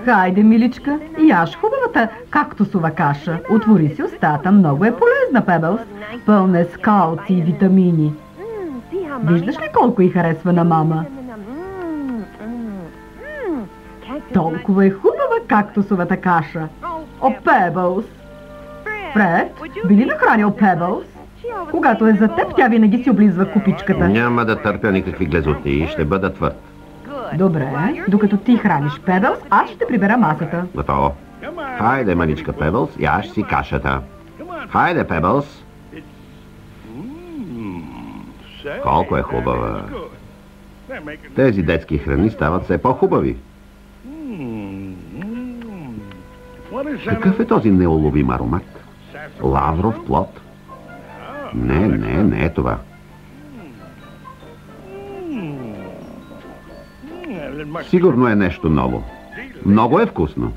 Хайде, миличка, яш хубавата кактусова каша. Отвори си устата, много е полезна, Пебълс. Пълна е с калци и витамини. Виждаш ли колко й харесва на мама? Толкова е хубава кактусовата каша. О, Пебълс! Фред, би ли нахранил Пебълс? Когато е за теб, тя винаги си облизва купичката. Няма да търпя никакви глезоти и ще бъда твърд. Добре, докато ти храниш Пебълс, аз ще прибера масата. Готово. Хайде, маничка Пебълс, яш си кашата. Хайде, Пебълс. Колко е хубава. Тези детски храни стават все по-хубави. Какъв е този неуловим аромат? Лавров плод? Не е това. Сигурно е нещо ново. Много е вкусно.